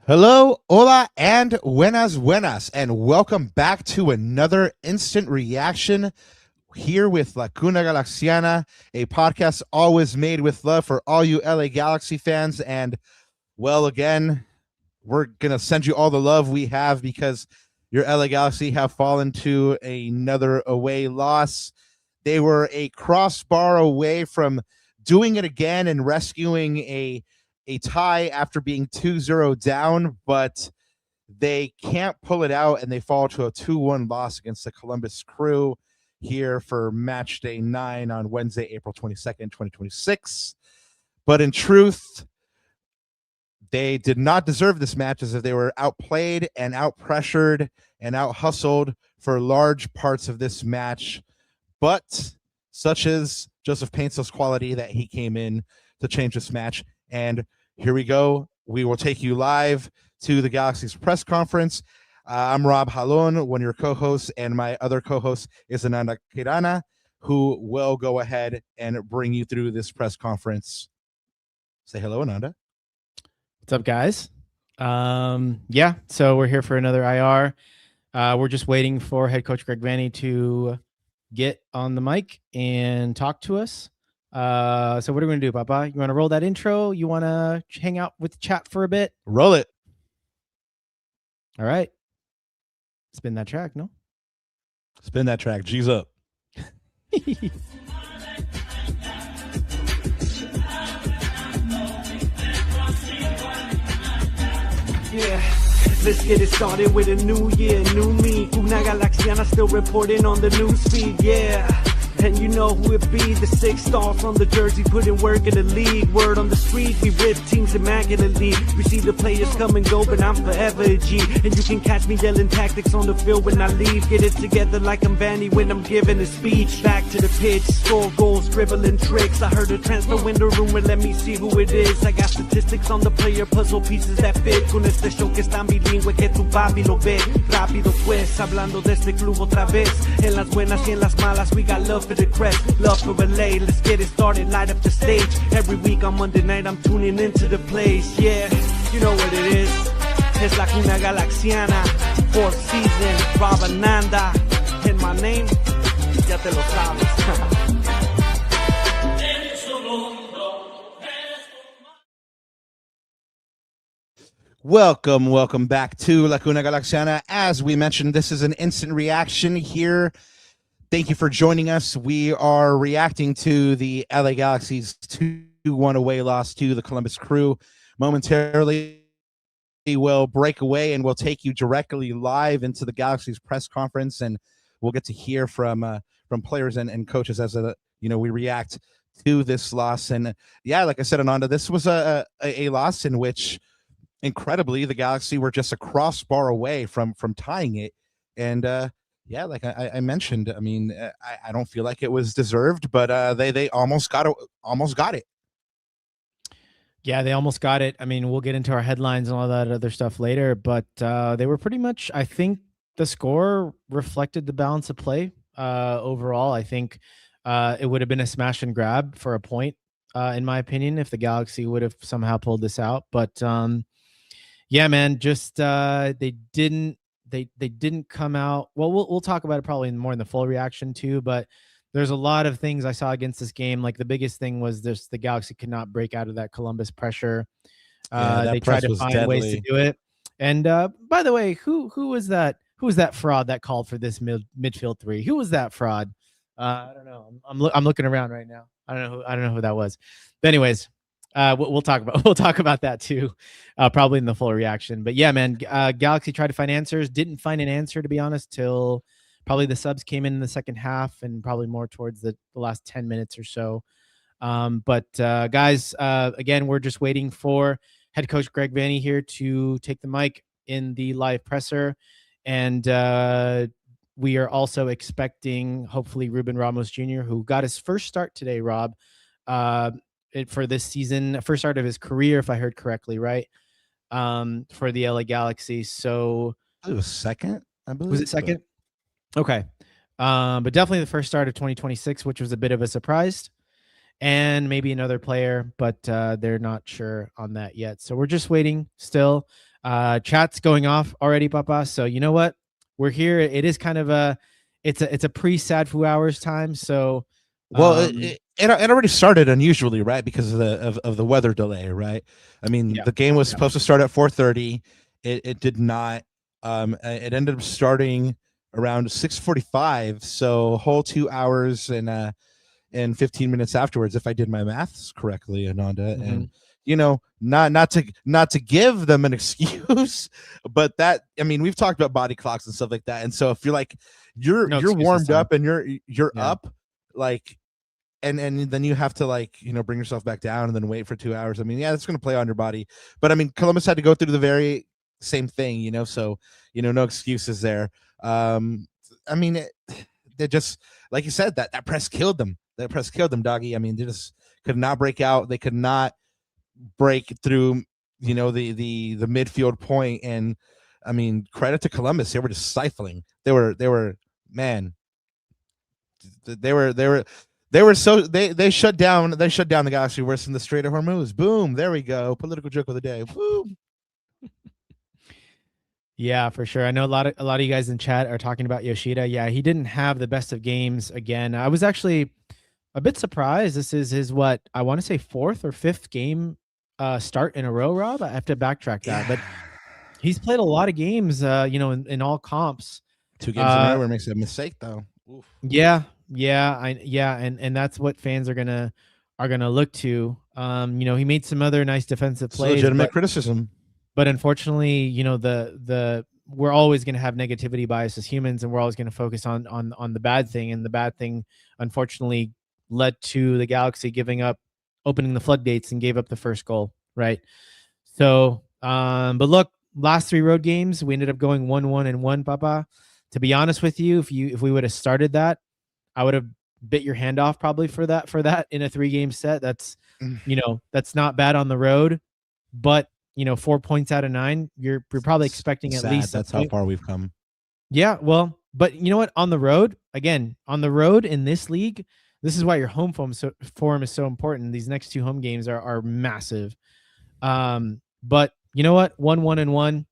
Hello, hola, and buenas, and welcome back to another instant reaction here with La Cuna Galaxiana, a podcast always made with love for all you LA Galaxy fans. And, well, again, we're going to send you all the love we have because your LA Galaxy have fallen to another away loss. They were a crossbar away from doing it again and rescuing a tie after being 2-0 down, but they can't pull it out and they fall to a 2-1 loss against the Columbus Crew here for match day 9 on Wednesday, April 22nd, 2026. But in truth, they did not deserve this match, as if they were outplayed and outpressured and out-hustled for large parts of this match. But such is Joseph Painter's quality that he came in to change this match. And here we go. We will take you live to the Galaxy's press conference. I'm Rob Halon, one of your co-hosts, and my other co-host is Ananda Kirana, who will go ahead and bring you through this press conference. Say hello, Ananda. What's up, guys? Yeah, so we're here for another IR. We're just waiting for head coach Greg Vanney to get on the mic and talk to us. So what are we gonna do, Papa? You want to roll that intro? You want to hang out with chat for a bit? Roll it. All right. Spin that track, no? Spin that track. G's up. Yeah, let's get it started with a new year, new me. Una Galaxiana still reporting on the news feed, yeah. And you know who it be, the 6-star from the jersey, putting work in the league. Word on the street, we rip teams immaculately. We see the players come and go, but I'm forever a G. And you can catch me yelling tactics on the field when I leave. Get it together like I'm Vanney when I'm giving a speech. Back to the pitch, score goals, dribbling tricks. I heard a transfer window rumor, let me see who it is. I got statistics on the player, puzzle pieces that fit. Con este show que es tan bilingüe que tu papi lo ve. Rápido pues, hablando de este club otra vez. En las buenas y en las malas, we got love for the crest, love for LA. Let's get it started, light up the stage. Every week on Monday night I'm tuning into the place. Yeah, you know what it is. Es La Cuna Galaxiana, 4th season, Rob Ananda. And my name, ya te lo sabes. Welcome back to La Cuna Galaxiana. As we mentioned, this is an instant reaction here. Thank you for joining us. We are reacting to the LA Galaxy's 2-1 away loss to the Columbus Crew. Momentarily, we will break away and we'll take you directly live into the Galaxy's press conference, and we'll get to hear from players and coaches as we react to this loss. And yeah, like I said, Ananda, this was a loss in which, incredibly, the Galaxy were just a crossbar away from tying it. And yeah, like I mentioned, I mean, I don't feel like it was deserved, but they almost got it. Yeah, they almost got it. I mean, we'll get into our headlines and all that other stuff later, but they were pretty much, I think the score reflected the balance of play overall. I think it would have been a smash and grab for a point, in my opinion, if the Galaxy would have somehow pulled this out. But yeah, man, just they didn't come out well. We'll talk about it probably more in the full reaction too, but there's a lot of things I saw against this game. Like the biggest thing was the Galaxy could not break out of that Columbus pressure. They tried to find ways to do it. And by the way, who was that? Who was that fraud that called for this midfield three? Who was that fraud? I don't know. I'm looking around right now. I don't know who that was. But anyways, we'll talk about that too, probably in the full reaction. But yeah, man, Galaxy tried to find answers, didn't find an answer, to be honest, till probably the subs came in the second half and probably more towards the last 10 minutes or so. But guys, again, we're just waiting for head coach Greg Vanney here to take the mic in the live presser. And we are also expecting, hopefully, Ruben Ramos Jr., who got his first start today, Rob, for this season, first start of his career, if I heard correctly, right? For the LA Galaxy. So it was second, I believe. Was it second? Okay. But definitely the first start of 2026, which was a bit of a surprise. And maybe another player, but they're not sure on that yet. So we're just waiting still. Chat's going off already, Papa. So you know what? We're here. It is kind of it's a pre-sad few hours time. So Well, it already started unusually, right? Because of the weather delay, right? I mean, Yeah. the game was Yeah. supposed to start at 4:30. It did not. It ended up starting around 6:45, so a whole 2 hours and 15 minutes afterwards, if I did my maths correctly, Ananda. Mhm. And not to give them an excuse, but that, I mean, we've talked about body clocks and stuff like that, and so if you're like No you're excuses, warmed Tom. up and you're Yeah. up, like, and then you have to, like, bring yourself back down and then wait for 2 hours. I mean, yeah, that's going to play on your body, but I mean, Columbus had to go through the very same thing, so no excuses there. I mean, they just, like you said, that press killed them. That press killed them, doggy. I mean, they just could not break out. They could not break through, the midfield point. And I mean, credit to Columbus, they were just stifling. They were man. They shut down the Galaxy worse than the Strait of Hormuz. Boom, there we go. Political joke of the day. Boom. Yeah, for sure. I know a lot of you guys in chat are talking about Yoshida. Yeah, he didn't have the best of games again. I was actually a bit surprised. This is his, what, I want to say fourth or fifth game start in a row, Rob. I have to backtrack that. But he's played a lot of games in all comps. 2 games in a row where he makes a mistake, though. Oof. Yeah, and that's what fans are gonna look to. He made some other nice defensive It's plays, legitimate criticism. but unfortunately, the we're always going to have negativity bias as humans, and we're always going to focus on the bad thing, and the bad thing unfortunately led to the Galaxy opening the floodgates and gave up the first goal, right? So but look, last 3 road games we ended up going 1-1-1, Papa. To be honest with you, if we would have started that, I would have bit your hand off probably for that in a 3-game set. That's that's not bad on the road, but 4 points out of 9, you're probably expecting at least that's how far we've come. Yeah, well, but you know what? On the road in this league, this is why your home form is so important. These next 2 home games are massive. But you know what? 1-1-1.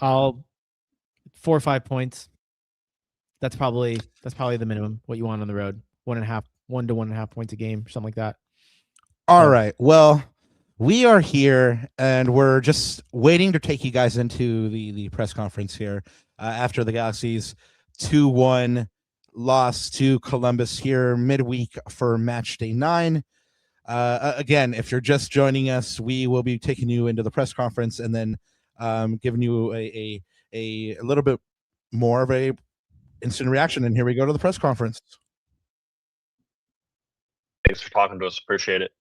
I'll 4 or 5 points. That's probably the minimum what you want on the road. 1 to 1.5 points a game, something like that. All right. Well, we are here and we're just waiting to take you guys into the press conference here after the Galaxy's 2-1 loss to Columbus here midweek for match day 9. Again, if you're just joining us, we will be taking you into the press conference and then giving you a little bit more of a instant reaction. And here we go to the press conference. Thanks for talking to us. Appreciate it.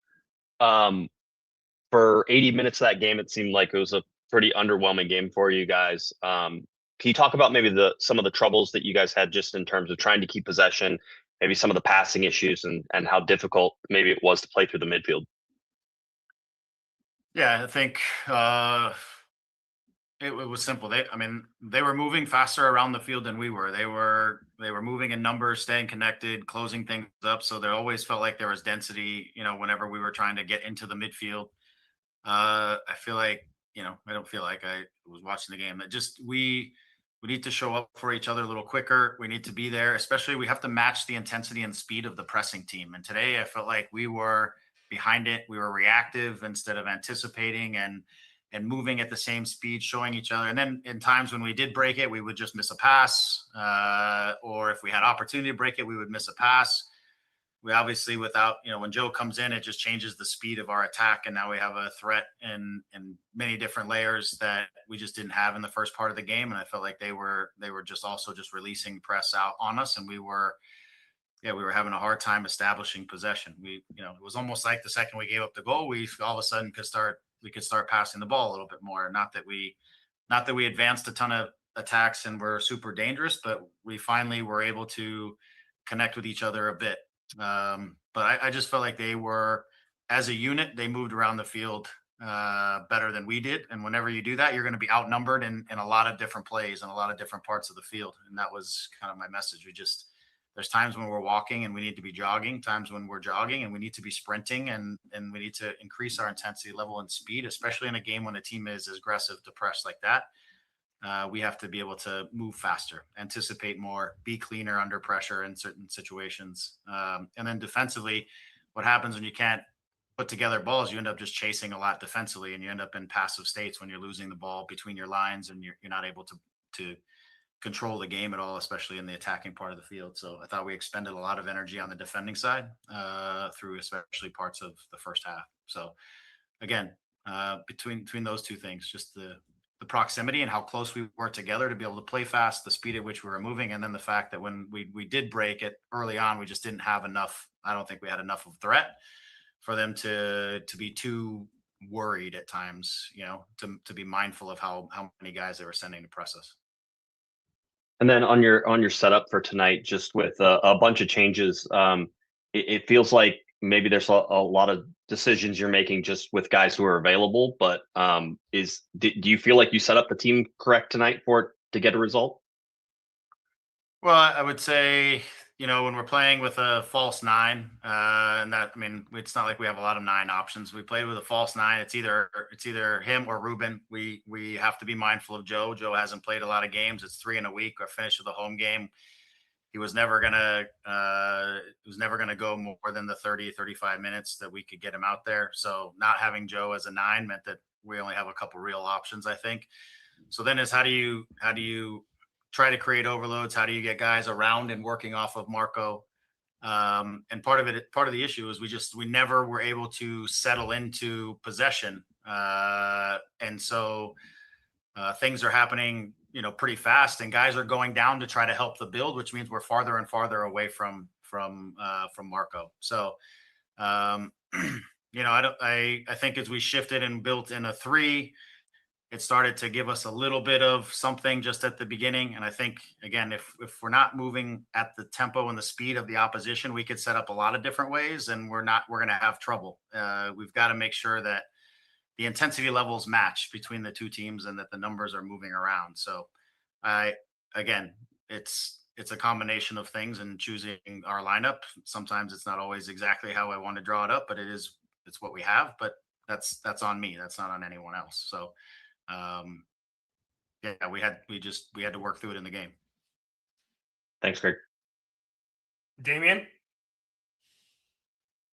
For 80 minutes of that game, it seemed like it was a pretty underwhelming game for you guys. Can you talk about maybe some of the troubles that you guys had just in terms of trying to keep possession, maybe some of the passing issues and how difficult maybe it was to play through the midfield? Yeah, I think it was simple. They were moving faster around the field than we were. They were moving in numbers, staying connected, closing things up. So there always felt like there was density, whenever we were trying to get into the midfield. I feel like, I don't feel like I was watching the game. That just we need to show up for each other a little quicker. We need to be there, especially we have to match the intensity and speed of the pressing team. And today I felt like we were behind it. We were reactive instead of anticipating and moving at the same speed, showing each other. And then in times when we did break it, we would just miss a pass. Or if we had opportunity to break it, we would miss a pass. We obviously, without, when Joe comes in, it just changes the speed of our attack. And now we have a threat in many different layers that we just didn't have in the first part of the game. And I felt like they were just also just releasing press out on us. And we were having a hard time establishing possession. It was almost like the second we gave up the goal, we all of a sudden could start passing the ball a little bit more. Not that we advanced a ton of attacks and were super dangerous, but we finally were able to connect with each other a bit. But I just felt like they were, as a unit, they moved around the field better than we did. And whenever you do that, you're going to be outnumbered in a lot of different plays and a lot of different parts of the field. And that was kind of my message. there's times when we're walking and we need to be jogging, times when we're jogging and we need to be sprinting, and we need to increase our intensity level and speed, especially in a game when a team is as aggressive to press like that. We have to be able to move faster, anticipate more, be cleaner under pressure in certain situations. And then defensively, what happens when you can't put together balls, you end up just chasing a lot defensively, and you end up in passive states when you're losing the ball between your lines and you're not able to control the game at all, especially in the attacking part of the field. So I thought we expended a lot of energy on the defending side through especially parts of the first half. So again, between those two things, just the proximity and how close we were together to be able to play fast, the speed at which we were moving, and then the fact that when we did break it early on, we just didn't have enough. I don't think we had enough of threat for them to be too worried at times, to be mindful of how many guys they were sending to press us. And then on your setup for tonight, just with a bunch of changes, it feels like maybe there's a lot of decisions you're making just with guys who are available. But do you feel like you set up the team correct tonight to get a result? Well, I would say, when we're playing with a false nine, and that, I mean, it's not like we have a lot of 9 options. We played with a false 9. It's either him or Ruben. We have to be mindful of Joe. Joe hasn't played a lot of games. It's 3 in a week. I finished with a home game. He was never gonna go more than the 30, 35 minutes that we could get him out there. So not having Joe as a 9 meant that we only have a couple real options, I think. So then is how do you try to create overloads? How do you get guys around and working off of Marco? And part of the issue is we never were able to settle into possession. And so things are happening, pretty fast, and guys are going down to try to help the build, which means we're farther and farther away from Marco. So, I think as we shifted and built in a 3, it started to give us a little bit of something just at the beginning. And I think, again, if we're not moving at the tempo and the speed of the opposition, we could set up a lot of different ways, and we're going to have trouble. We've got to make sure that the intensity levels match between the two teams and that the numbers are moving around. So it's a combination of things and choosing our lineup. Sometimes it's not always exactly how I want to draw it up, but it's what we have, but that's on me. That's not on anyone else. So, we had to work through it in the game. Thanks, Greg. Damien?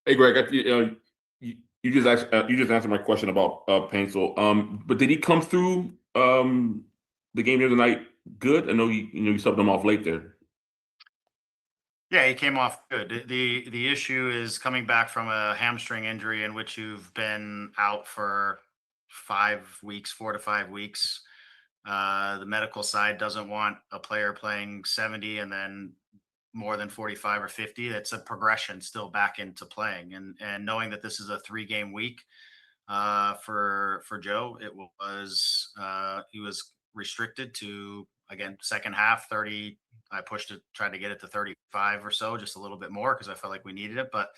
Hey, Greg, you just answered my question about Paintsel. But did he come through the game the other night good? I know you subbed him off late there. Yeah, he came off good. The issue is coming back from a hamstring injury in which you've been out for 4 to 5 weeks. The medical side doesn't want a player playing 70 and then more than 45 or 50. It's a progression still back into playing, and knowing that this is a 3-game week for Joe, he was restricted to, again, second half 30. I tried to get it to 35 or so, just a little bit more because I felt like we needed it, but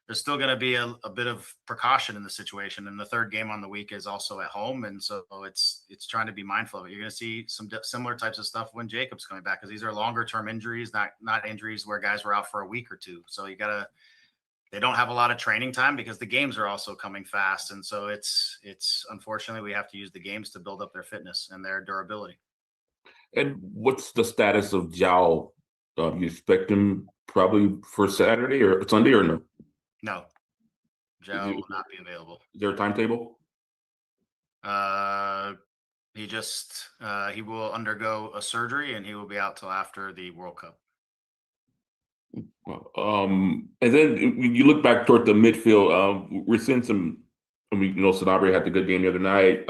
there's still going to be a bit of precaution in the situation. And the 3rd game on the week is also at home. And so it's trying to be mindful of it. You're going to see some similar types of stuff when Jacob's coming back, because these are longer term injuries, not injuries where guys were out for a week or 2. So they don't have a lot of training time because the games are also coming fast. And so it's unfortunately, we have to use the games to build up their fitness and their durability. And what's the status of Zhao? You expect him probably for Saturday or Sunday or no? No, Zhao will not be available. Is there a timetable? He will undergo a surgery and he will be out till after the World Cup. And then when you look back toward the midfield, we're seeing some. Sanabria had the good game the other night.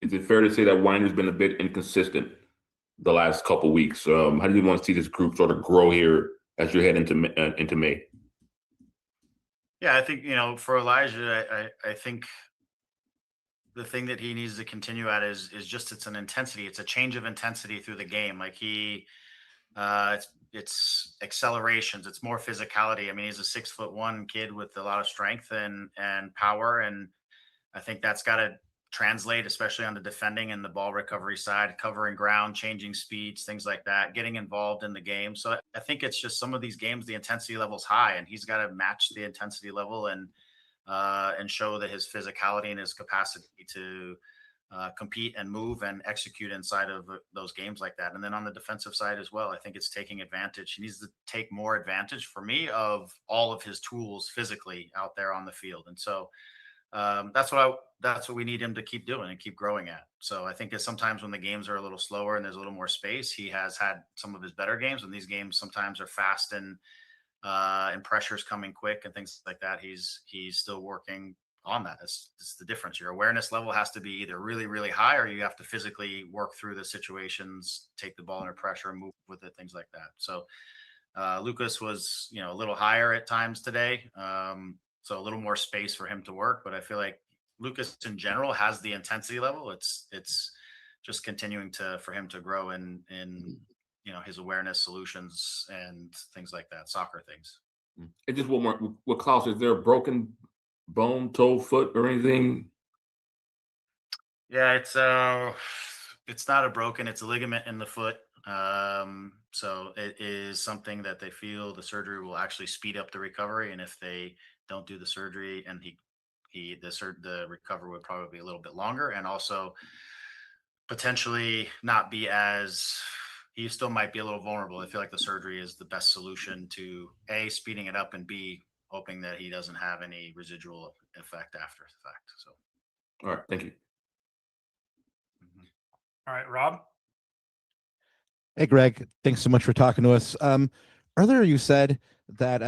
Is it fair to say that Weiner's been a bit inconsistent the last couple of weeks? How do you want to see this group sort of grow here as you head into May? Yeah, I think, for Elijah, I think the thing that he needs to continue at is just, it's an intensity. It's a change of intensity through the game. Like it's accelerations. It's more physicality. I mean, he's a 6'1" kid with a lot of strength and power. And I think that's got to translate, especially on the defending and the ball recovery side, covering ground, changing speeds, things like that, getting involved in the game. So I think it's just some of these games, the intensity level's high, and he's got to match the intensity level and show that his physicality and his capacity to compete and move and execute inside of those games like that. And then on the defensive side as well, I think it's taking advantage. He needs to take more advantage for me of all of his tools physically out there on the field. And so that's what we need him to keep doing and keep growing at. So I think that sometimes when the games are a little slower and there's a little more space, he has had some of his better games. When these games sometimes are fast and pressures coming quick and things like that, he's still working on that. That's the difference. Your awareness level has to be either really, really high, or you have to physically work through the situations, take the ball under pressure and move with it, things like that. So Lucas was, a little higher at times today. So a little more space for him to work, but I feel like Lucas in general has the intensity level. It's just continuing for him to grow in his awareness solutions and things like that, soccer things. And just one more, with Klaus, is there a broken bone, toe, foot, or anything? Yeah, it's not a broken, it's a ligament in the foot. So it is something that they feel the surgery will actually speed up the recovery. And if they don't do the surgery and the recovery would probably be a little bit longer, and also potentially not be as, he still might be a little vulnerable. I feel like the surgery is the best solution to A, speeding it up, and B, hoping that he doesn't have any residual effect after the fact. So, All right, thank you. All right, Rob. Hey, Greg, thanks so much for talking to us. Earlier, you said that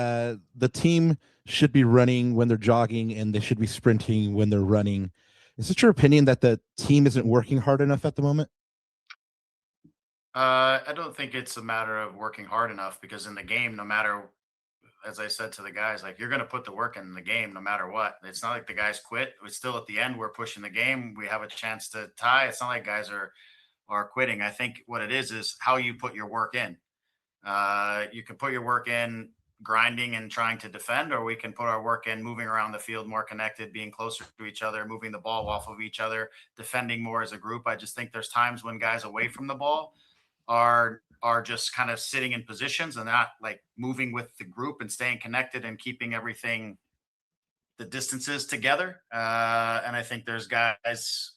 the team should be running when they're jogging and they should be sprinting when they're running. Is it your opinion that the team isn't working hard enough at the moment? I don't think it's a matter of working hard enough, because in the game, no matter, as I said to the guys, like, you're going to put the work in the game no matter what. It's not like the guys quit. It's still at the end, we're pushing the game. We have a chance to tie. It's not like guys are quitting. I think what it is how you put your work in. You can put your work in grinding and trying to defend, or we can put our work in moving around the field more connected, being closer to each other, moving the ball off of each other, defending more as a group. I just think there's times when guys away from the ball are just kind of sitting in positions and not like moving with the group and staying connected and keeping everything, the distances together. And I think there's guys,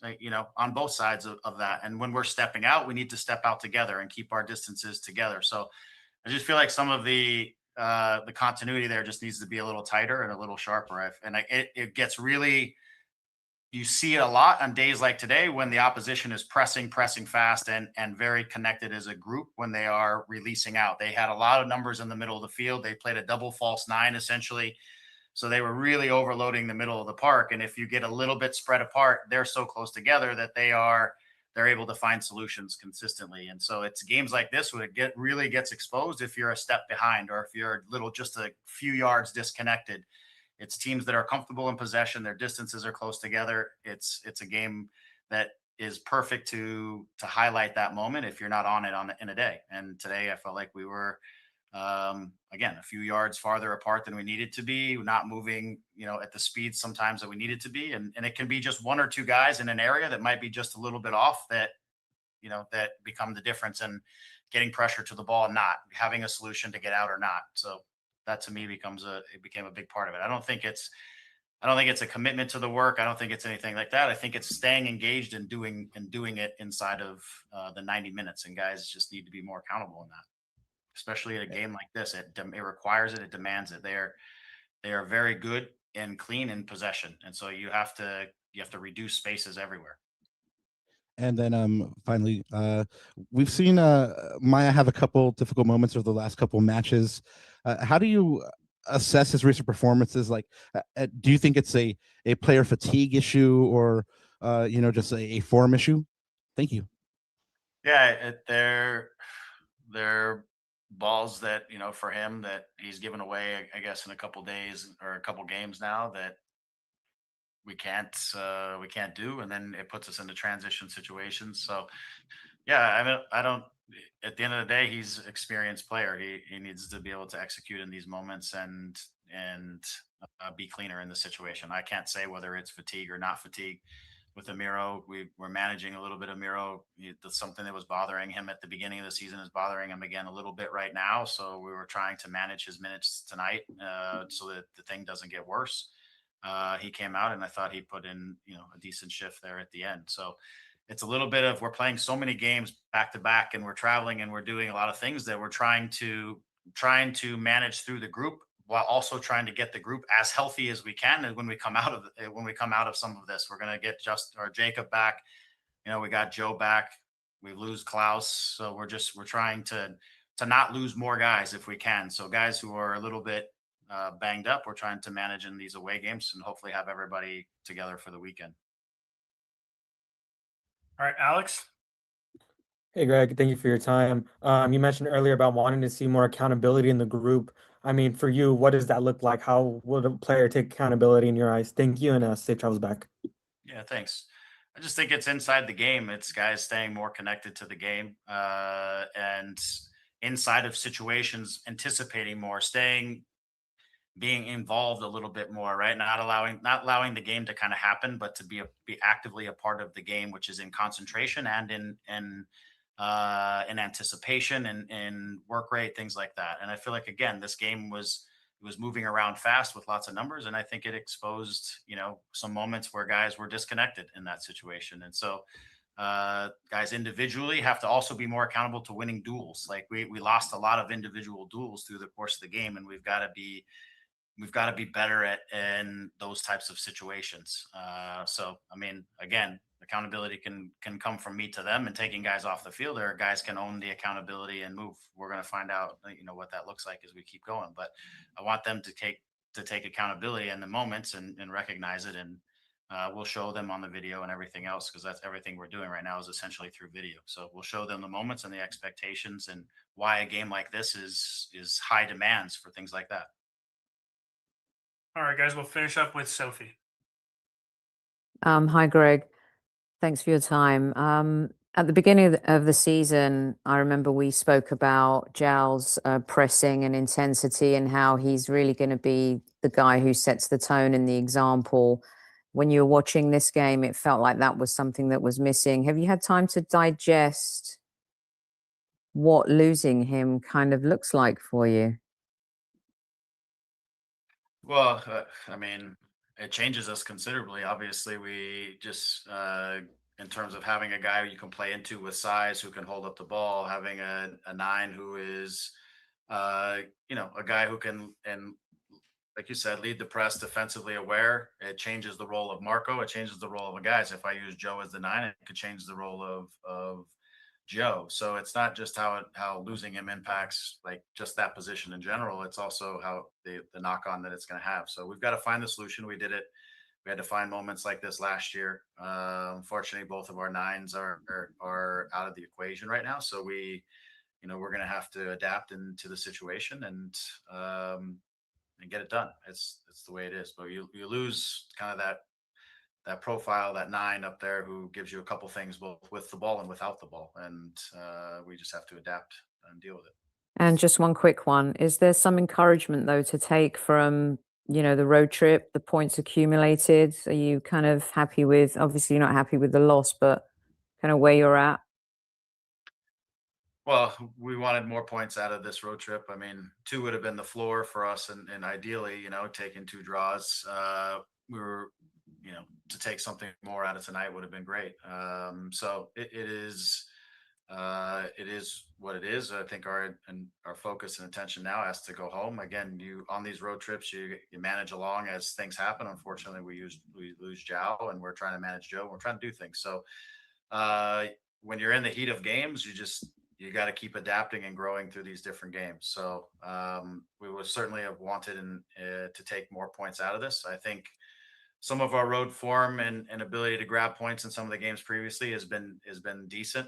on both sides of that. And when we're stepping out, we need to step out together and keep our distances together. So I just feel like some of the continuity there just needs to be a little tighter and a little sharper. It gets really, you see it a lot on days like today when the opposition is pressing fast and very connected as a group when they are releasing out. They had a lot of numbers in the middle of the field. They played a double false nine, essentially. So they were really overloading the middle of the park. And if you get a little bit spread apart, they're so close together that they're able to find solutions consistently. And so it's games like this where it really gets exposed if you're a step behind, or if you're just a few yards disconnected. It's teams that are comfortable in possession. Their distances are close together. It's a game that is perfect to highlight that moment if you're not on it in a day. And today I felt like we were, again, a few yards farther apart than we needed to be, not moving, at the speed sometimes that we needed to be. And it can be just one or two guys in an area that might be just a little bit off that become the difference in getting pressure to the ball and not having a solution to get out or not. So that to me became a big part of it. I don't think it's a commitment to the work. I don't think it's anything like that. I think it's staying engaged and doing it inside of the 90 minutes. And guys just need to be more accountable in that, especially at a game like this. It requires it. It demands it. They are very good and clean in possession. And so you have to reduce spaces everywhere. And then finally, we've seen Maya have a couple difficult moments over the last couple matches. How do you assess his recent performances? Like, do you think it's a player fatigue issue, or just a form issue? Thank you. Yeah, they're balls that for him that he's given away, I guess, in a couple days or a couple games now that we can't do, and then it puts us into transition situations. So yeah, I don't, at the end of the day, he's an experienced player. He needs to be able to execute in these moments and be cleaner in the situation. I can't say whether it's fatigue or not fatigue. Amiro. We were managing a little bit of Miro. Something that was bothering him at the beginning of the season is bothering him again a little bit right now. So we were trying to manage his minutes tonight so that the thing doesn't get worse. He came out and I thought he put in, a decent shift there at the end. So it's a little bit of, we're playing so many games back to back and we're traveling and we're doing a lot of things that we're trying to manage through the group while also trying to get the group as healthy as we can. And when we come out of some of this, we're going to get Jacob back. We got Joe back. We lose Klaus. So we're trying to not lose more guys if we can. So guys who are a little bit banged up, we're trying to manage in these away games and hopefully have everybody together for the weekend. All right, Alex. Hey, Greg, thank you for your time. You mentioned earlier about wanting to see more accountability in the group. I mean, for you, what does that look like? How would a player take accountability in your eyes? Thank you, and safe travels back. Yeah, thanks. I just think it's inside the game. It's guys staying more connected to the game and inside of situations, anticipating more, being involved a little bit more, right? Not allowing the game to kind of happen, but to be actively a part of the game, which is in concentration and in anticipation and in work rate, things like that. And I feel like, again, this game was moving around fast with lots of numbers. And I think it exposed, some moments where guys were disconnected in that situation. And so guys individually have to also be more accountable to winning duels. Like we lost a lot of individual duels through the course of the game, and we've got to be better in those types of situations. So, I mean, again, accountability can come from me to them and taking guys off the field, or guys can own the accountability and move. We're going to find out, what that looks like as we keep going. But I want them to take accountability in the moments and recognize it. And we'll show them on the video and everything else, because that's everything we're doing right now is essentially through video. So we'll show them the moments and the expectations and why a game like this is high demands for things like that. All right, guys, we'll finish up with Sophie. Hi, Greg. Thanks for your time. At the beginning of the season, I remember we spoke about Jal's pressing and intensity and how he's really going to be the guy who sets the tone and the example. When you were watching this game, it felt like that was something that was missing. Have you had time to digest what losing him kind of looks like for you? Well, I mean, it changes us considerably. Obviously, we just, in terms of having a guy you can play into with size, who can hold up the ball, having a 9 who is, a guy who can, and like you said, lead the press, defensively aware. It changes the role of Marco. It changes the role of the guys. If I use Joe as the 9, it could change the role of Joe. So it's not just how losing him impacts like just that position in general. It's also how the knock on that it's going to have. So we've got to find the solution. We did it. We had to find moments like this last year. Unfortunately, both of our 9s are out of the equation right now. So we're going to have to adapt into the situation and get it done. It's the way it is. But you lose kind of that profile, that 9 up there who gives you a couple things both with the ball and without the ball. And we just have to adapt and deal with it. And just one quick one. Is there some encouragement, though, to take from, the road trip, the points accumulated? Are you kind of happy with, obviously you're not happy with the loss, but kind of where you're at? Well, we wanted more points out of this road trip. I mean, 2 would have been the floor for us. And ideally, taking 2 draws, we were, to take something more out of tonight would have been great. So it is what it is. I think our focus and attention now has to go home. Again, on these road trips, you manage along as things happen. Unfortunately, we lose Jao, and we're trying to manage Joe. We're trying to do things. So when you're in the heat of games, you got to keep adapting and growing through these different games. So we would certainly have wanted to take more points out of this. I think some of our road form and ability to grab points in some of the games previously has been decent,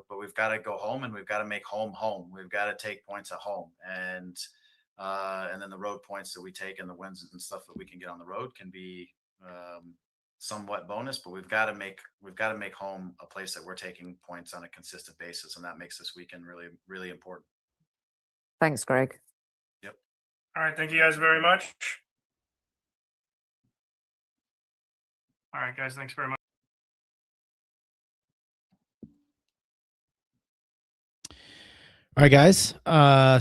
but we've got to go home and we've got to make home. We've got to take points at home, and then the road points that we take and the wins and stuff that we can get on the road can be somewhat bonus. But we've got to make home a place that we're taking points on a consistent basis, and that makes this weekend really, really important. Thanks, Greg. Yep. All right, thank you guys very much. All right, guys, thanks very much. All right, guys.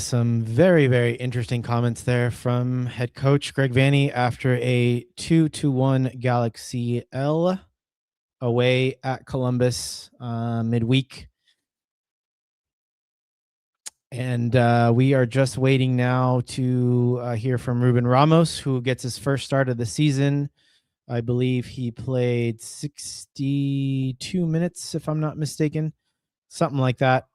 Some very, very interesting comments there from head coach Greg Vanney after a 2-1 Galaxy L away at Columbus midweek. And we are just waiting now to hear from Ruben Ramos, who gets his first start of the season. I believe he played 62 minutes, if I'm not mistaken, something like that,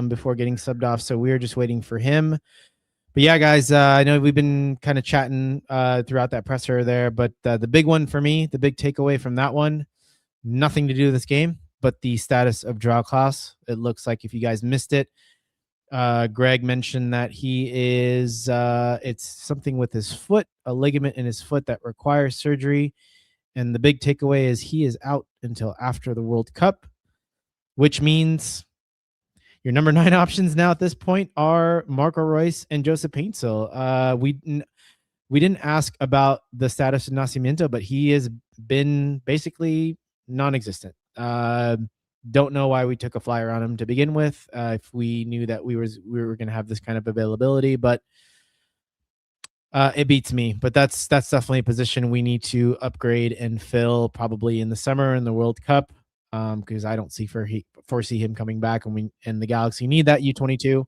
before getting subbed off. So we're just waiting for him. But yeah, guys, I know we've been kind of chatting throughout that presser there, but the big one for me, the big takeaway from that one, nothing to do with this game, but the status of Joao Klaus. It looks like, if you guys missed it, Greg mentioned that he is, it's something with his foot, a ligament in his foot that requires surgery. And the big takeaway is he is out until after the World Cup, which means your number 9 options now at this point are Marco Reus and Joseph Paintsil. We didn't ask about the status of Nascimento, but he has been basically non-existent. Don't know why we took a flyer on him to begin with, if we knew that we were going to have this kind of availability, but it beats me. But that's definitely a position we need to upgrade and fill probably in the summer in the World Cup, because I don't foresee him coming back, and the Galaxy need that U22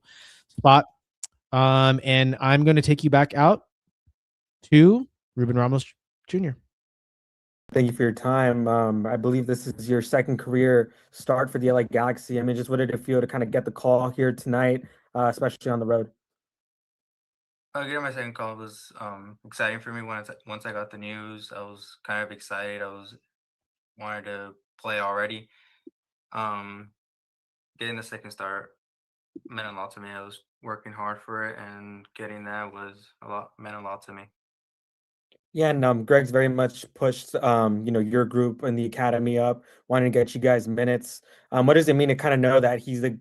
spot. And I'm going to take you back out to Ruben Ramos Jr. Thank you for your time. I believe this is your second career start for the LA Galaxy. I mean, just what did it feel to kind of get the call here tonight, especially on the road? Getting my second call was exciting for me. Once I got the news, I was kind of excited. Wanted to play already. Getting the second start meant a lot to me. I was working hard for it, and getting that meant a lot to me. Yeah, and Greg's very much pushed your group and the academy up, wanting to get you guys minutes. What does it mean to kind of know that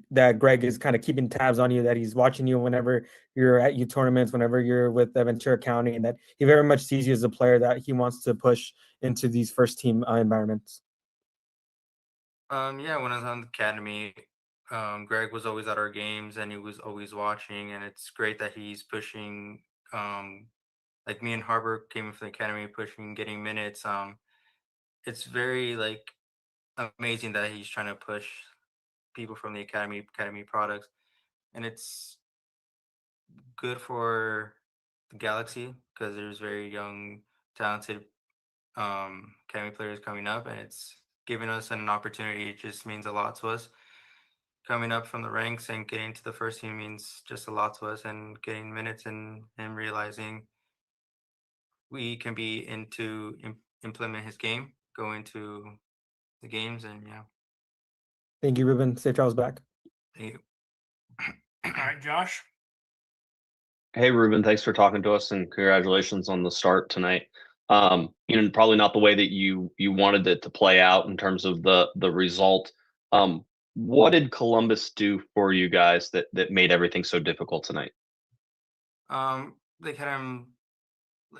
that Greg is kind of keeping tabs on you, that he's watching you whenever you're at youth tournaments, whenever you're with Ventura County, and that he very much sees you as a player that he wants to push into these first team environments? Yeah, when I was on the academy, Greg was always at our games and he was always watching, and it's great that he's pushing. Like me and Harbor came from the academy, pushing, getting minutes. It's very amazing that he's trying to push people from the academy products, and it's good for the Galaxy because there's very young, talented academy players coming up, and it's giving us an opportunity. It just means a lot to us. Coming up from the ranks and getting to the first team means just a lot to us, and getting minutes and realizing we can be implement his game, go into the games, and yeah. Thank you, Ruben. Safe travels back. Thank you. All right, Josh. Hey, Ruben, thanks for talking to us, and congratulations on the start tonight. Probably not the way that you wanted it to play out in terms of the result. What did Columbus do for you guys that made everything so difficult tonight? They kind of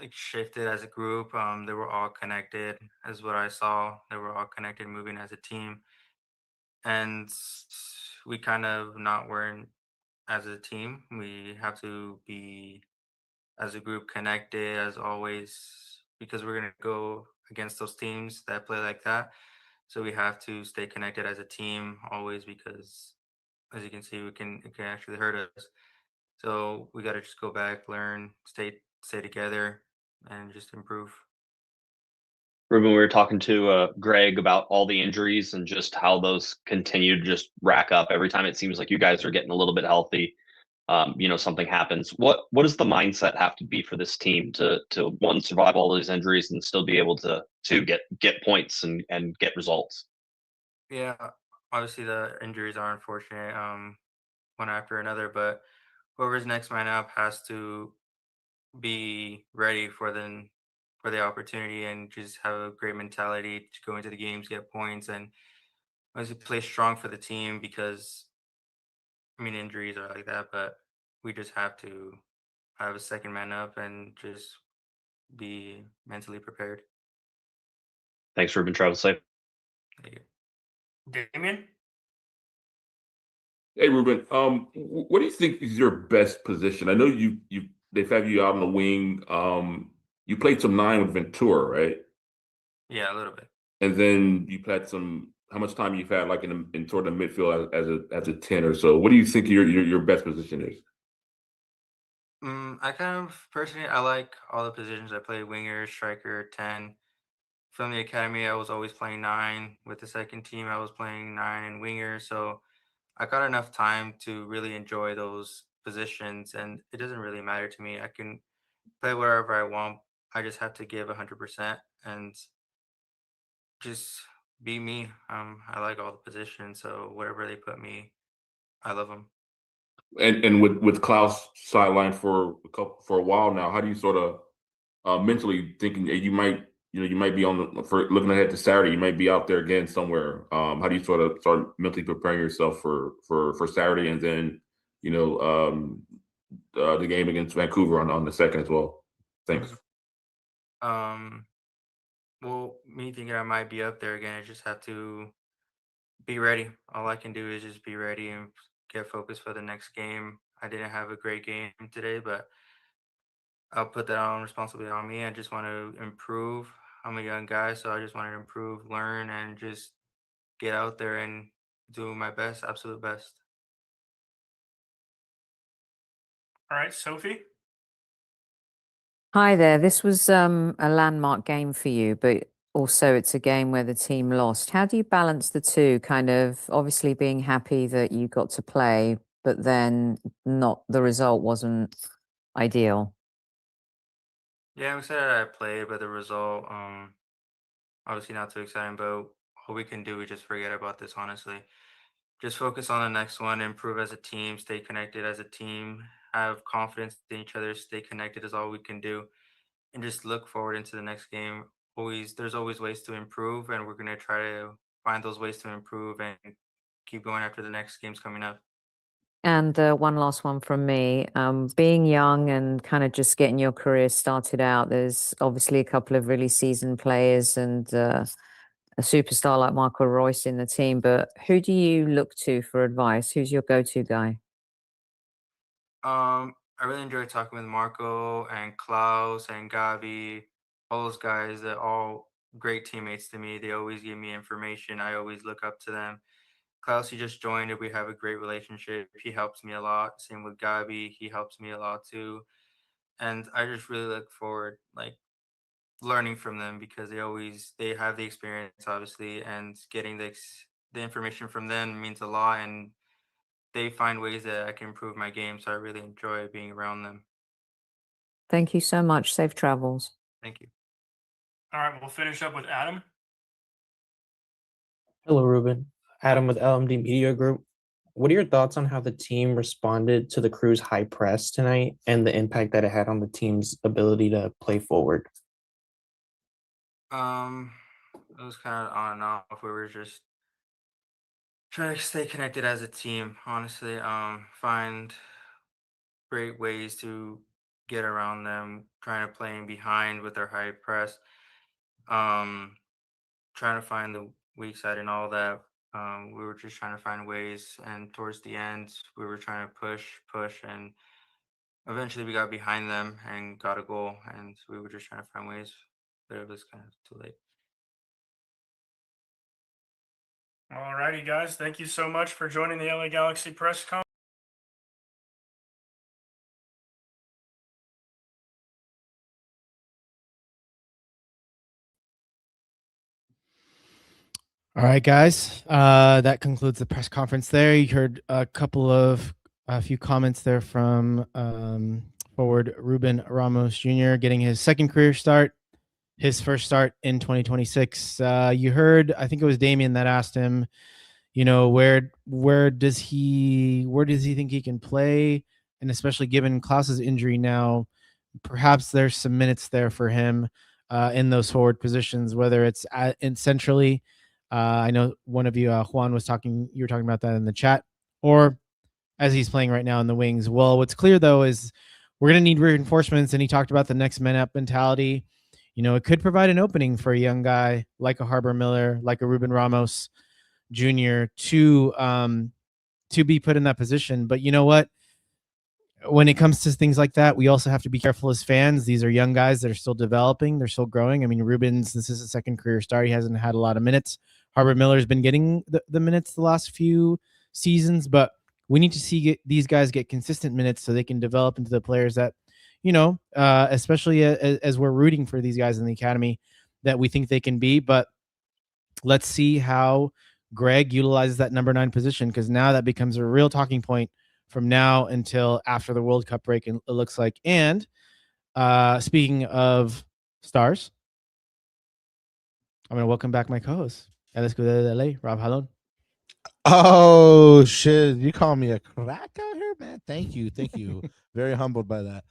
shifted as a group. They were all connected, as what I saw. They were all connected, moving as a team, and we kind of not weren't as a team. We have to be as a group connected as always, because we're gonna go against those teams that play like that. So we have to stay connected as a team always, because as you can see, it can actually hurt us. So we got to just go back, learn, stay together, and just improve. Ruben, we were talking to Greg about all the injuries and just how those continue to just rack up every time. It seems like you guys are getting a little bit healthy. Something happens. What does the mindset have to be for this team to one, survive all these injuries and still be able to get points and get results? Yeah, obviously the injuries are unfortunate, one after another, but whoever's next man up has to be ready for the opportunity and just have a great mentality to go into the games, get points, and obviously play strong for the team, because I mean injuries are like that, but we just have to have a second man up and just be mentally prepared. Thanks, Ruben. Travel safe. Thank you. Damien. Hey, Ruben. What do you think is your best position? I know they've had you out on the wing. You played some nine with Ventura, right? Yeah, a little bit. And then you played some. How much time you've had like in toward the midfield as a 10 or so? What do you think your best position is? I kind of personally I like all the positions. I play winger, striker, 10. From the academy, I was always playing nine. With the second team, I was playing nine and winger. So I got enough time to really enjoy those positions, and it doesn't really matter to me. I can play wherever I want. I just have to give 100% and just be me. I like all the positions, so wherever they put me, I love them. And with Klaus sidelined for a while now, how do you sort of mentally thinking that you might be for looking ahead to Saturday, you might be out there again somewhere. How do you sort of start mentally preparing yourself for Saturday and then the game against Vancouver on the second as well? Thanks. Um, well, me thinking I might be up there again, I just have to be ready. All I can do is just be ready and get focused for the next game. I didn't have a great game today, but I'll put that on responsibility on me. I just want to improve. I'm a young guy, so I just want to improve, learn, and just get out there and do my best, absolute best. All right, Sophie. Hi there. This was a landmark game for you, but also it's a game where the team lost. How do you balance the two? Kind of obviously being happy that you got to play, but then not the result wasn't ideal. Yeah, I'm excited I played, but the result, obviously not too exciting. But all we can do is just forget about this. Honestly, just focus on the next one, improve as a team, stay connected as a team, have confidence in each other, stay connected is all we can do, and just look forward into the next game. There's always ways to improve, and we're gonna try to find those ways to improve and keep going after the next games coming up. And one last one from me. Being young and kind of just getting your career started out, there's obviously a couple of really seasoned players and a superstar like Michael Royce in the team, but who do you look to for advice? Who's your go-to guy? I really enjoy talking with Marco and Klaus and Gabi, all those guys. They're all great teammates to me. They always give me information. I always look up to them. Klaus, he just joined and we have a great relationship. He helps me a lot. Same with Gabi, he helps me a lot too. And I just really look forward, like learning from them because they have the experience obviously, and getting the information from them means a lot. And they find ways that I can improve my game. So I really enjoy being around them. Thank you so much. Safe travels. Thank you. All right, we'll finish up with Adam. Hello, Ruben. Adam with LMD Media Group. What are your thoughts on how the team responded to the Crew's high press tonight and the impact that it had on the team's ability to play forward? It was kind of on and off. We were just trying to stay connected as a team, honestly. Find great ways to get around them, trying to play in behind with their high press. Um, Trying to find the weak side and all that. We were just trying to find ways, and towards the end, we were trying to push, and eventually we got behind them and got a goal. And we were just trying to find ways, but it was kind of too late. All righty, guys. Thank you so much for joining the LA Galaxy press conference. All right, guys. That concludes the press conference there. You heard a few comments there from forward Ruben Ramos Jr. getting his second career start, his first start in 2026. You heard, I think it was Damien that asked him, where does he think he can play? And especially given Klaus's injury now, perhaps there's some minutes there for him in those forward positions, whether it's in centrally. I know one of you, Juan, you were talking about that in the chat, or as he's playing right now in the wings. Well, what's clear though is we're going to need reinforcements, and he talked about the next man up mentality. It could provide an opening for a young guy like a Harbor Miller, like a Ruben Ramos Jr. to to be put in that position. But you know what? When it comes to things like that, we also have to be careful as fans. These are young guys that are still developing. They're still growing. I mean, Rubens, this is a second career start. He hasn't had a lot of minutes. Harbor Miller's been getting the minutes the last few seasons, but we need to see these guys get consistent minutes so they can develop into the players that, especially as we're rooting for these guys in the academy, that we think they can be. But let's see how Greg utilizes that number 9 position, because now that becomes a real talking point from now until after the World Cup break, it looks like. And speaking of stars, I'm going to welcome back my co-host, El Escudero de LA, Rob Halon. Oh shit! You call me a crack out here, man. Thank you. Very humbled by that.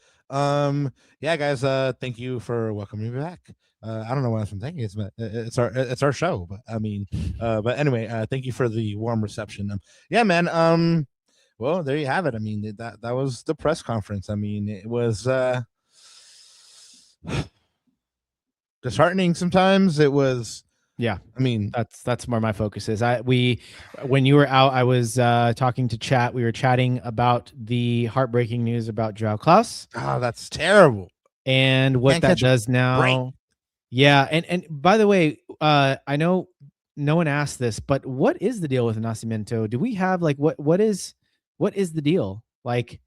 Yeah, guys. Thank you for welcoming me back. I don't know why I'm thanking you. It's our show, but I mean, but anyway, thank you for the warm reception. Yeah, man. Well, there you have it. I mean, that was the press conference. I mean, it was disheartening sometimes. It was. Yeah, I mean, that's where my focus is. When you were out, I was talking to chat. We were chatting about the heartbreaking news about Joao Klaus. Oh, that's terrible. And what that does now. Break. Yeah, and by the way, I know no one asked this, but what is the deal with Nascimento? Do we have like what is the deal? Like,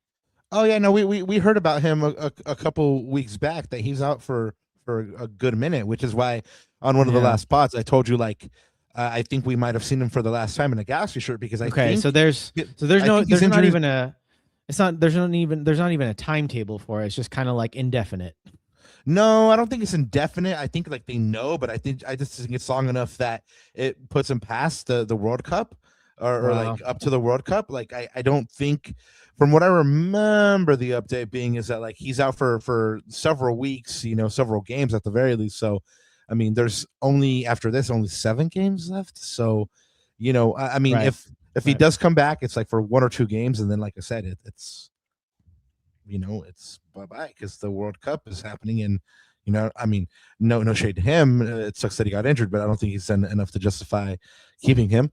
oh yeah, no, we heard about him a couple weeks back that he's out for a good minute, which is why on one of the last spots I told you, like, I think we might have seen him for the last time in a Galaxy shirt, because there's not even a timetable for it. It's just kind of like indefinite. No, I don't think it's indefinite. I think like they know, but I just think it's long enough that it puts him past the World Cup or like up to the World Cup. Like I don't think, from what I remember, the update being is that like he's out for several weeks, several games at the very least. So, I mean, there's after this only 7 games left. So, I mean, if he does come back, it's like for 1 or 2 games, and then like I said, it's bye-bye, because the World Cup is happening. And I mean, no shade to him, it sucks that he got injured, but I don't think he's done enough to justify keeping him.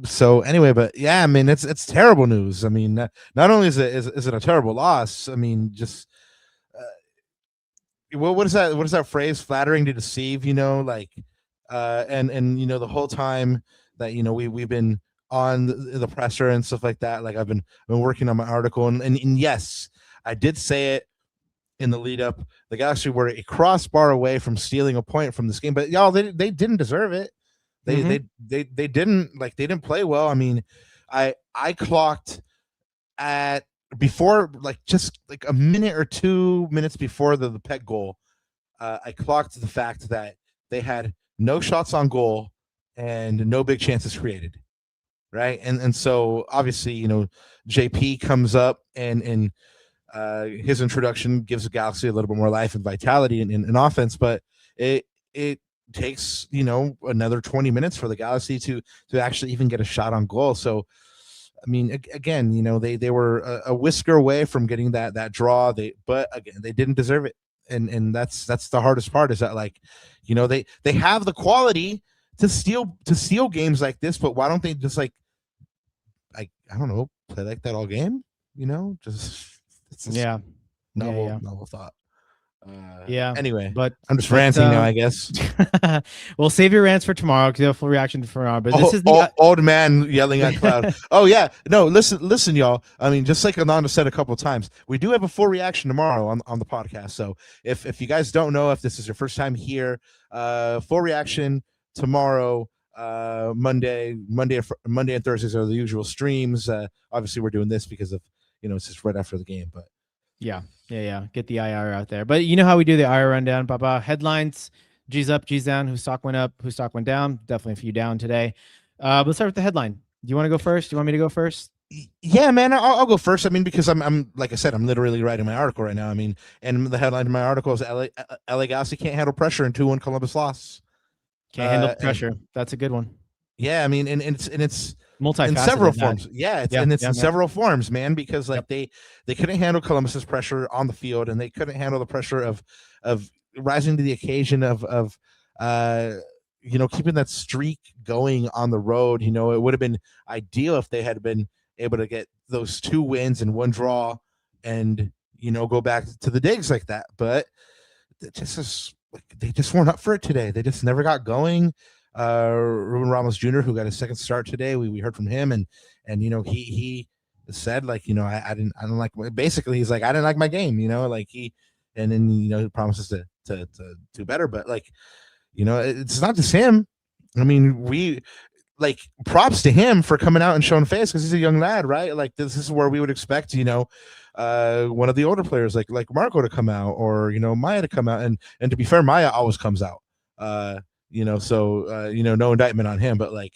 So anyway, but yeah, I mean, it's terrible news. I mean, not only is it a terrible loss, I mean, just what is that phrase, flattering to deceive, like and the whole time that we've been on the presser and stuff like that, like I've been working on my article, and yes, I did say it in the lead up. The Galaxy were a crossbar away from stealing a point from this game, but y'all, they didn't deserve it. They didn't play well. I mean, I clocked at before, like just like a minute or 2 minutes before the Pet goal, I clocked the fact that they had no shots on goal and no big chances created, right? And so obviously, JP comes up and his introduction gives the Galaxy a little bit more life and vitality in offense, but it takes another 20 minutes for the Galaxy to actually even get a shot on goal. So I mean, again, they were a whisker away from getting that draw. But again, they didn't deserve it, and that's the hardest part, is that like, they have the quality to steal games like this, but why don't they just like I don't know, play like that all game? It's novel thought. Anyway, but I'm just ranting now, I guess. We'll save your rants for tomorrow, because you have full reaction for tomorrow. But this is the old man yelling at cloud. Oh yeah, no, listen, y'all. I mean, just like Ananda said a couple of times, we do have a full reaction tomorrow on the podcast. So if you guys don't know, if this is your first time here, full reaction tomorrow. Monday and Thursdays are the usual streams. Obviously, we're doing this because of it's just right after the game, but. Yeah. Get the IR out there. But you know how we do the IR rundown, Papa. Headlines: G's up, G's down. Whose stock went up? Whose stock went down? Definitely a few down today. Let's start with the headline. Do you want to go first? Do you want me to go first? Yeah, man, I'll go first. I mean, because I'm like I said, I'm literally writing my article right now. I mean, and the headline of my article is LA Galaxy can't handle pressure in 2-1 Columbus loss. Can't handle pressure. That's a good one. Yeah, I mean, and it's multifaceted in several forms. Yeah, it's in several forms, man, because like they couldn't handle Columbus's pressure on the field, and they couldn't handle the pressure of rising to the occasion of keeping that streak going on the road. It would have been ideal if they had been able to get those 2 wins and 1 draw and, go back to the digs like that. But they just weren't up for it today. They just never got going. Ruben Ramos Jr., who got his second start today, we heard from him, and he said, like, I don't like, basically he's like, I didn't like my game, like he promises to do better, but like, it's not just him. I mean, we like props to him for coming out and showing face, because he's a young lad, right? Like this is where we would expect, one of the older players like Marco to come out, or Maya to come out, and to be fair, Maya always comes out. So no indictment on him, but like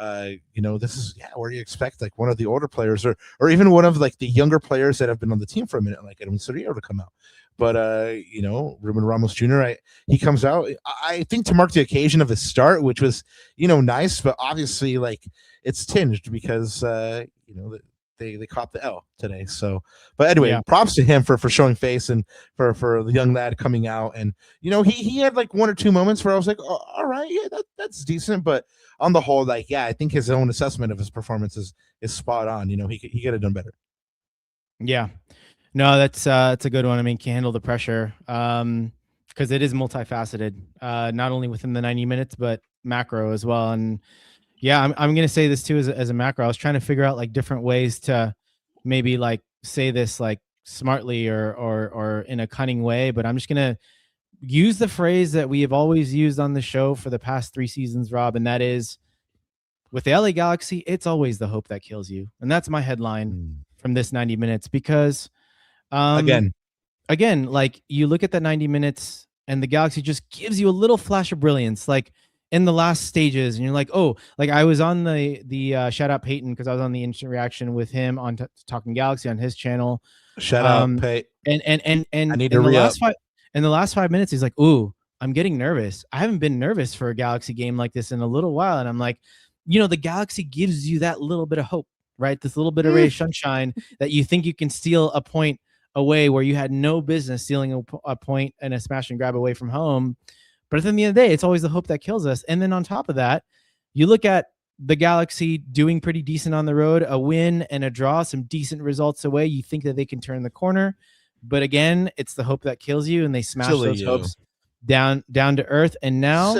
this is where you expect like one of the older players, or even one of like the younger players that have been on the team for a minute, like Edwin Cerrillo, to come out. But Ruben Ramos Jr., he comes out, I think, to mark the occasion of his start, which was nice, but obviously like it's tinged because they caught the L today. So, but anyway, props to him for showing face, and for the young lad coming out. And he had like 1 or 2 moments where I was like, oh, all right, yeah, that's decent. But on the whole, like, I think his own assessment of his performance is spot on. He could have done better. Yeah. No, that's a good one. I mean, can handle the pressure, because it is multifaceted, not only within the 90 minutes, but macro as well. And yeah, I'm going to say this too, as a macro. I was trying to figure out like different ways to maybe like say this like smartly or in a cunning way, but I'm just going to use the phrase that we have always used on the show for the past 3 seasons, Rob. And that is, with the LA Galaxy, it's always the hope that kills you. And that's my headline from this 90 minutes, because again, like you look at that 90 minutes and the Galaxy just gives you a little flash of brilliance, like in the last stages, and you're like, oh, like I was on the shout out Peyton, because I was on the instant reaction with him on Talking Galaxy on his channel. Shout out Peyton. And I need to re-up. In the last 5 minutes, he's like, ooh, I'm getting nervous. I haven't been nervous for a Galaxy game like this in a little while. And I'm like, the Galaxy gives you that little bit of hope, right? This little bit of ray of sunshine that you think you can steal a point away where you had no business stealing a point and a smash and grab away from home. But at the end of the day, it's always the hope that kills us. And then on top of that, you look at the Galaxy doing pretty decent on the road, a win and a draw, some decent results away. You think that they can turn the corner, but again, it's the hope that kills you, and they smash those hopes down to earth. And now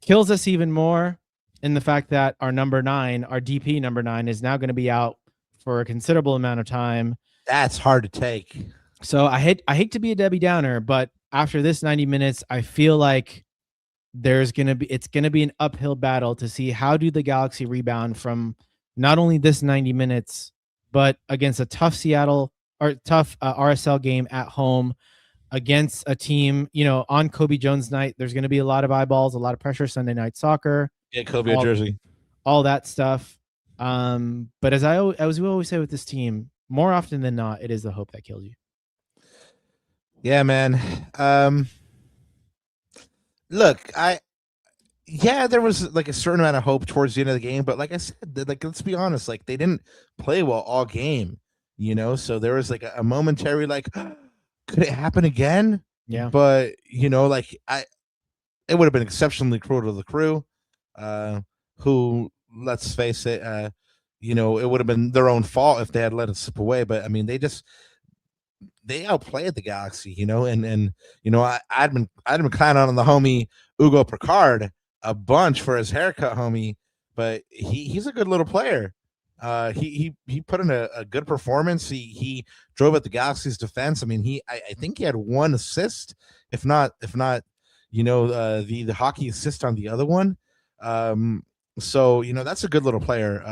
kills us even more in the fact that our number 9, our DP number 9, is now going to be out for a considerable amount of time. That's hard to take. So I hate to be a Debbie Downer, but after this 90 minutes, I feel like it's going to be an uphill battle to see how do the Galaxy rebound from not only this 90 minutes, but against a tough RSL game at home against a team, on Kobe Jones night. There's going to be a lot of eyeballs, a lot of pressure, Sunday Night Soccer. Get Kobe a jersey. All that stuff. But as we always say with this team, more often than not, it is the hope that kills you. Yeah, man. Look, there was like a certain amount of hope towards the end of the game, but like I said, like, let's be honest, like they didn't play well all game, so there was like a momentary like, could it happen again? Yeah. But like it would have been exceptionally cruel to the crew, who, let's face it, it would have been their own fault if they had let it slip away. But I mean, they outplayed the Galaxy, and I'd been clowning on the homie Hugo Picard a bunch for his haircut, homie, but he's a good little player. He put in a good performance. He drove at the Galaxy's defense. I mean, I think he had 1 assist, if not the hockey assist on the other one. So that's a good little player.